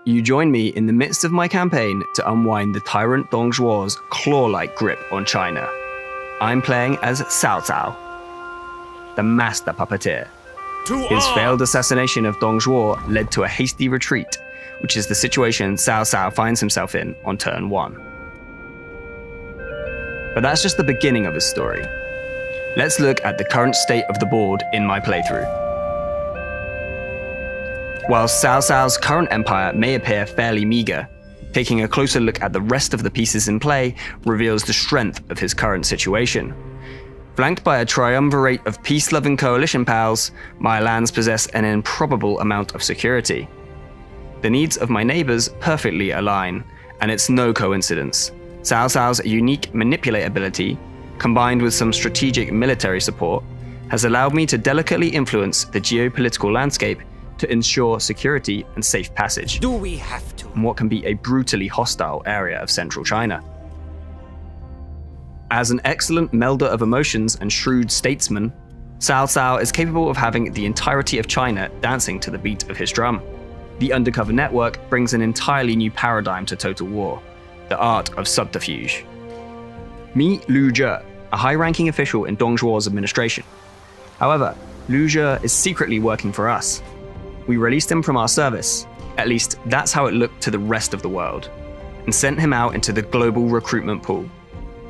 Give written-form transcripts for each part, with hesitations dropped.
You join me in the midst of my campaign to unwind the tyrant Dong Zhuo's claw-like grip on China. I'm playing as Cao Cao, the master puppeteer. His failed assassination of Dong Zhuo led to a hasty retreat, which is the situation Cao Cao finds himself in on turn 1. But that's just the beginning of his story. Let's look at the current state of the board in my playthrough. While Cao Cao's current empire may appear fairly meager, taking a closer look at the rest of the pieces in play reveals the strength of his current situation. Flanked by a triumvirate of peace-loving coalition pals, my lands possess an improbable amount of security. The needs of my neighbors perfectly align, and it's no coincidence. Cao Cao's unique manipulate ability, combined with some strategic military support, has allowed me to delicately influence the geopolitical landscape to ensure security and safe passage. Do we have to? In what can be a brutally hostile area of central China. As an excellent melder of emotions and shrewd statesman, Cao Cao is capable of having the entirety of China dancing to the beat of his drum. The undercover network brings an entirely new paradigm to total war, the art of subterfuge. Meet Lu Zhe, a high-ranking official in Dong Zhuo's administration. However, Lu Zhe is secretly working for us. We released him from our service, at least that's how it looked to the rest of the world, and sent him out into the global recruitment pool.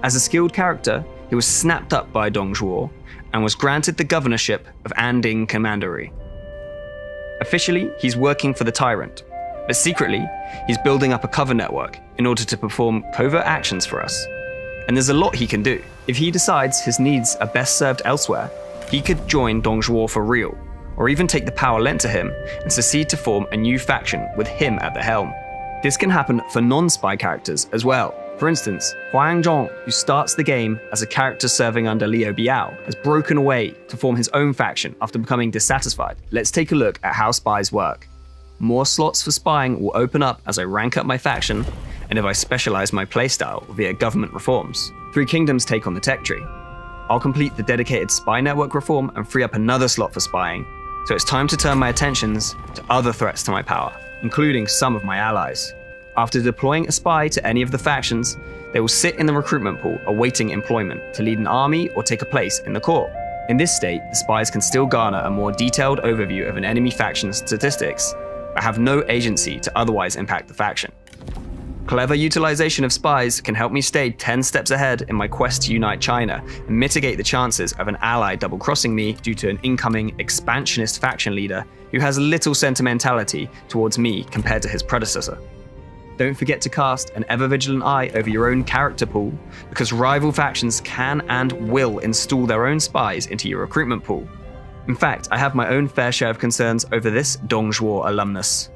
As a skilled character, he was snapped up by Dong Zhuo and was granted the governorship of Anding Commandery. Officially, he's working for the tyrant, but secretly, he's building up a cover network in order to perform covert actions for us. And there's a lot he can do. If he decides his needs are best served elsewhere, he could join Dong Zhuo for real, or even take the power lent to him and secede to form a new faction with him at the helm. This can happen for non-spy characters as well. For instance, Huang Zhong, who starts the game as a character serving under Liu Biao, has broken away to form his own faction after becoming dissatisfied. Let's take a look at how spies work. More slots for spying will open up as I rank up my faction, and if I specialize my playstyle via government reforms. Three Kingdoms take on the tech tree. I'll complete the dedicated spy network reform and free up another slot for spying, so it's time to turn my attentions to other threats to my power, including some of my allies. After deploying a spy to any of the factions, they will sit in the recruitment pool awaiting employment to lead an army or take a place in the court. In this state, the spies can still garner a more detailed overview of an enemy faction's statistics, but have no agency to otherwise impact the faction. Clever utilization of spies can help me stay 10 steps ahead in my quest to unite China and mitigate the chances of an ally double-crossing me due to an incoming expansionist faction leader who has little sentimentality towards me compared to his predecessor. Don't forget to cast an ever-vigilant eye over your own character pool, because rival factions can and will install their own spies into your recruitment pool. In fact, I have my own fair share of concerns over this Dong Zhuo alumnus.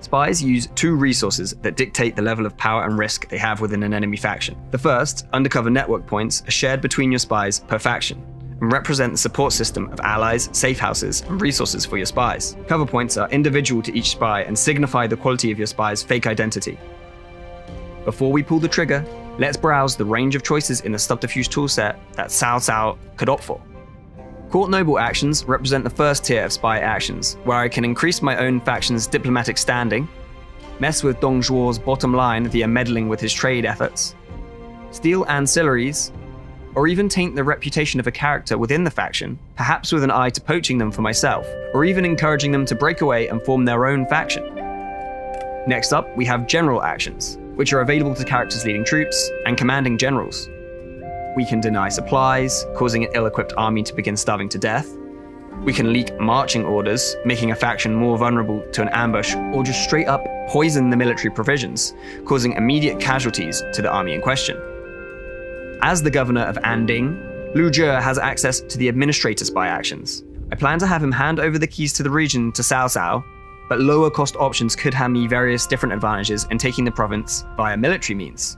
Spies use two resources that dictate the level of power and risk they have within an enemy faction. The first, undercover network points, are shared between your spies per faction, and represent the support system of allies, safe houses, and resources for your spies. Cover points are individual to each spy and signify the quality of your spy's fake identity. Before we pull the trigger, let's browse the range of choices in the subterfuge toolset that Cao Cao could opt for. Court Noble actions represent the first tier of spy actions, where I can increase my own faction's diplomatic standing, mess with Dong Zhuo's bottom line via meddling with his trade efforts, steal ancillaries, or even taint the reputation of a character within the faction, perhaps with an eye to poaching them for myself, or even encouraging them to break away and form their own faction. Next up, we have general actions, which are available to characters leading troops and commanding generals. We can deny supplies, causing an ill-equipped army to begin starving to death. We can leak marching orders, making a faction more vulnerable to an ambush, or just straight up poison the military provisions, causing immediate casualties to the army in question. As the governor of Anding, Lu Zhe has access to the administrator spy actions. I plan to have him hand over the keys to the region to Cao Cao, but lower cost options could hand me various different advantages in taking the province via military means.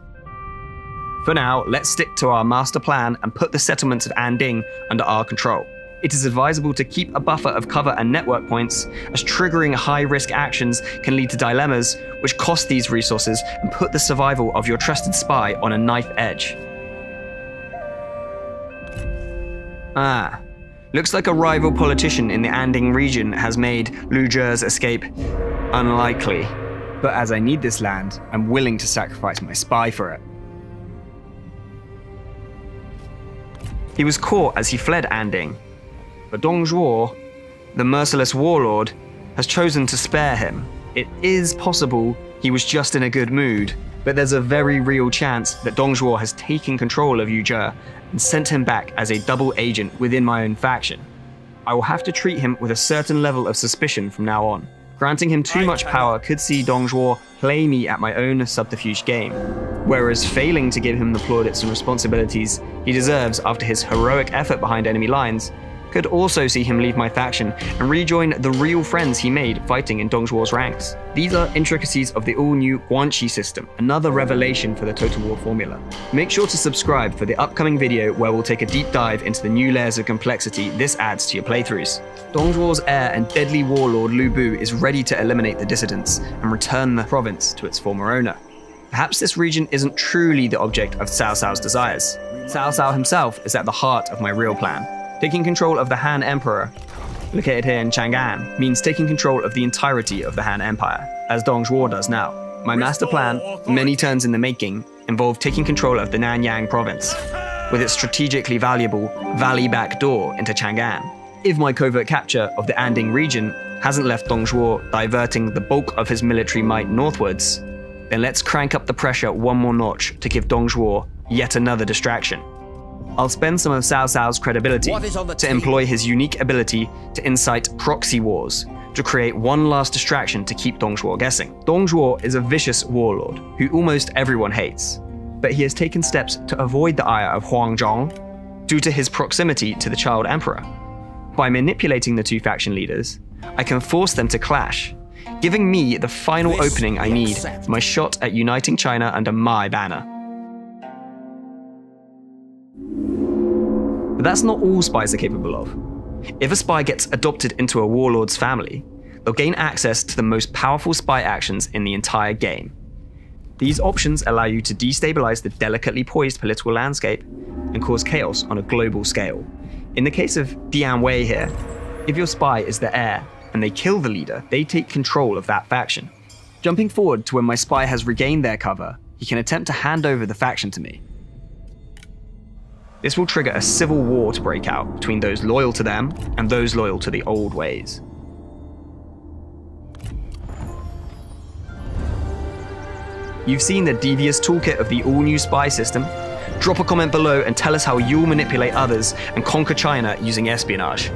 For now, let's stick to our master plan and put the settlements of Anding under our control. It is advisable to keep a buffer of cover and network points, as triggering high-risk actions can lead to dilemmas which cost these resources and put the survival of your trusted spy on a knife edge. Looks like a rival politician in the Anding region has made Lu Zhe's escape unlikely. But as I need this land, I'm willing to sacrifice my spy for it. He was caught as he fled Anding, but Dong Zhuo, the merciless warlord, has chosen to spare him. It is possible he was just in a good mood, but there's a very real chance that Dong Zhuo has taken control of Yu Zhe and sent him back as a double agent within my own faction. I will have to treat him with a certain level of suspicion from now on. Granting him too much power could see Dong Zhuo play me at my own subterfuge game, whereas failing to give him the plaudits and responsibilities he deserves after his heroic effort behind enemy lines could also see him leave my faction and rejoin the real friends he made fighting in Dong Zhuo's ranks. These are intricacies of the all-new Guanxi system, another revelation for the Total War formula. Make sure to subscribe for the upcoming video where we'll take a deep dive into the new layers of complexity this adds to your playthroughs. Dong Zhuo's heir and deadly warlord Lu Bu is ready to eliminate the dissidents and return the province to its former owner. Perhaps this region isn't truly the object of Cao Cao's desires. Cao Cao himself is at the heart of my real plan. Taking control of the Han Emperor, located here in Chang'an, means taking control of the entirety of the Han Empire, as Dong Zhuo does now. My master plan, many turns in the making, involved taking control of the Nanyang province, with its strategically valuable valley back door into Chang'an. If my covert capture of the Anding region hasn't left Dong Zhuo diverting the bulk of his military might northwards, then let's crank up the pressure one more notch to give Dong Zhuo yet another distraction. I'll spend some of Cao Cao's credibility to employ his unique ability to incite proxy wars, to create one last distraction to keep Dong Zhuo guessing. Dong Zhuo is a vicious warlord who almost everyone hates, but he has taken steps to avoid the ire of Huang Zhong due to his proximity to the child emperor. By manipulating the two faction leaders, I can force them to clash, giving me the final opening I need for my shot at uniting China under my banner. But that's not all spies are capable of. If a spy gets adopted into a warlord's family, they'll gain access to the most powerful spy actions in the entire game. These options allow you to destabilize the delicately poised political landscape and cause chaos on a global scale. In the case of Dian Wei here, if your spy is the heir and they kill the leader, they take control of that faction. Jumping forward to when my spy has regained their cover, he can attempt to hand over the faction to me. This will trigger a civil war to break out between those loyal to them and those loyal to the old ways. You've seen the devious toolkit of the all-new spy system? Drop a comment below and tell us how you'll manipulate others and conquer China using espionage.